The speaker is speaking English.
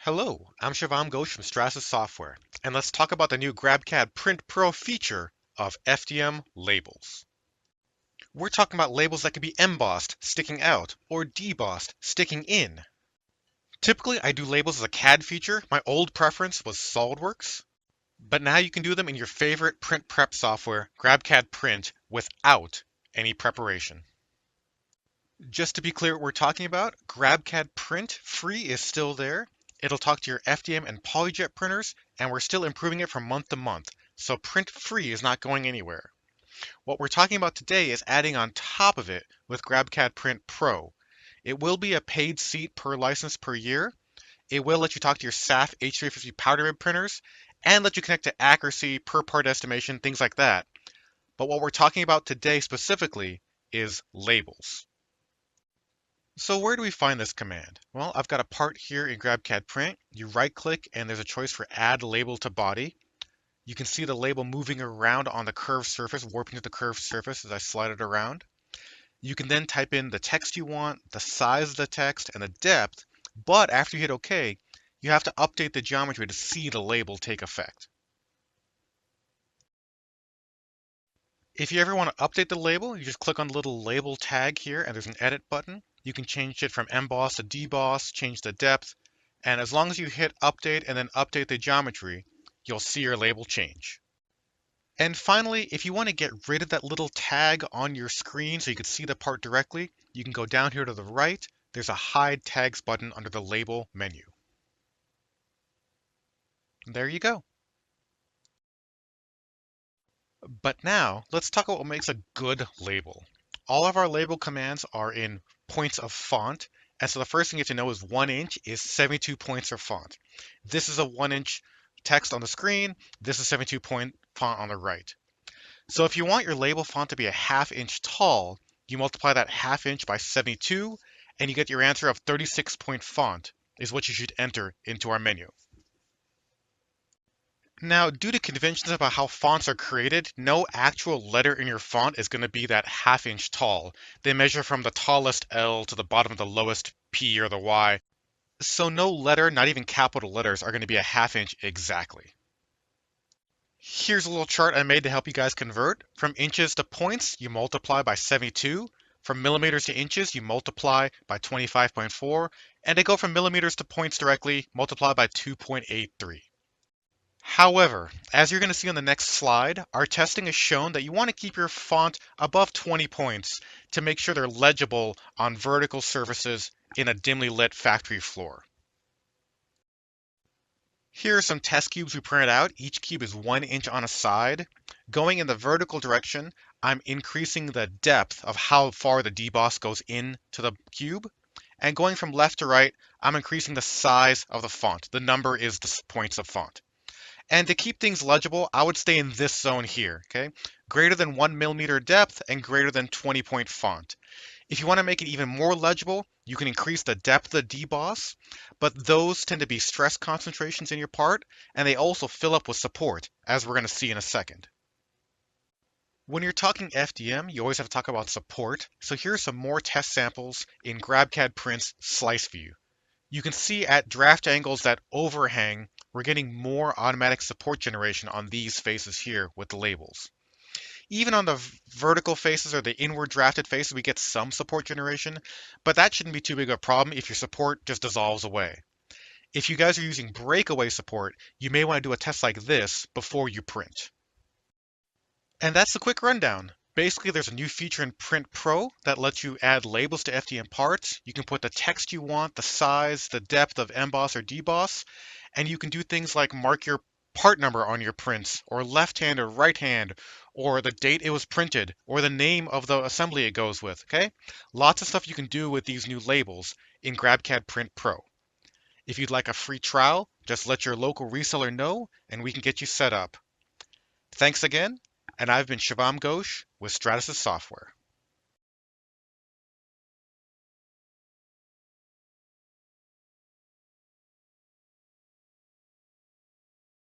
Hello, I'm Shivam Ghosh from Stratasys Software, and let's talk about the new GrabCAD Print Pro feature of FDM labels. We're talking about labels that can be embossed, sticking out, or debossed, sticking in. Typically, I do labels as a CAD feature. My old preference was SolidWorks, but now you can do them in your favorite print prep software, GrabCAD Print, without any preparation. Just to be clear what we're talking about, GrabCAD Print Free is still there. It'll talk to your FDM and PolyJet printers, and we're still improving it from month to month. So Print Free is not going anywhere. What we're talking about today is adding on top of it with GrabCAD Print Pro. It will be a paid seat per license per year. It will let you talk to your SAF H350 powder bed printers and let you connect to accuracy, per part estimation, things like that. But what we're talking about today specifically is labels. So where do we find this command? Well, I've got a part here in GrabCAD Print. You right click and there's a choice for add label to body. You can see the label moving around on the curved surface, warping to the curved surface as I slide it around. You can then type in the text you want, the size of the text, and the depth, but after you hit OK, you have to update the geometry to see the label take effect. If you ever want to update the label, you just click on the little label tag here and there's an edit button. You can change it from emboss to deboss, change the depth, and as long as you hit update and then update the geometry, you'll see your label change. And finally, if you want to get rid of that little tag on your screen so you can see the part directly, you can go down here to the right. There's a hide tags button under the label menu. And there you go. But now let's talk about what makes a good label. All of our label commands are in points of font. And so the first thing you have to know is 1 inch is 72 points of font. This is a 1 inch text on the screen. This is 72 point font on the right. So if you want your label font to be a ½ inch tall, you multiply that ½ inch by 72 and you get your answer of 36 point font is what you should enter into our menu. Now, due to conventions about how fonts are created, no actual letter in your font is going to be that ½ inch tall. They measure from the tallest L to the bottom of the lowest P or the Y. So no letter, not even capital letters, are going to be a ½ inch exactly. Here's a little chart I made to help you guys convert. From inches to points, you multiply by 72. From millimeters to inches, you multiply by 25.4. And to go from millimeters to points directly, multiply by 2.83. However, as you're going to see on the next slide, our testing has shown that you want to keep your font above 20 points to make sure they're legible on vertical surfaces in a dimly lit factory floor. Here are some test cubes we printed out. Each cube is 1 inch on a side. Going in the vertical direction, I'm increasing the depth of how far the deboss goes into the cube. And going from left to right, I'm increasing the size of the font. The number is the points of font. And to keep things legible, I would stay in this zone here, okay? Greater than 1 millimeter depth and greater than 20 point font. If you want to make it even more legible, you can increase the depth of the deboss, but those tend to be stress concentrations in your part, and they also fill up with support, as we're going to see in a second. When you're talking FDM, you always have to talk about support, so here are some more test samples in GrabCAD Print's Slice View. You can see at draft angles that overhang, we're getting more automatic support generation on these faces here with the labels. Even on the vertical faces or the inward drafted faces, we get some support generation, but that shouldn't be too big of a problem if your support just dissolves away. If you guys are using breakaway support, you may want to do a test like this before you print. And that's the quick rundown. Basically, there's a new feature in Print Pro that lets you add labels to FDM parts. You can put the text you want, the size, the depth of emboss or deboss, and you can do things like mark your part number on your prints, or left hand or right hand, or the date it was printed, or the name of the assembly it goes with, okay? Lots of stuff you can do with these new labels in GrabCAD Print Pro. If you'd like a free trial, just let your local reseller know, and we can get you set up. Thanks again. And I've been Shivam Ghosh with Stratasys Software.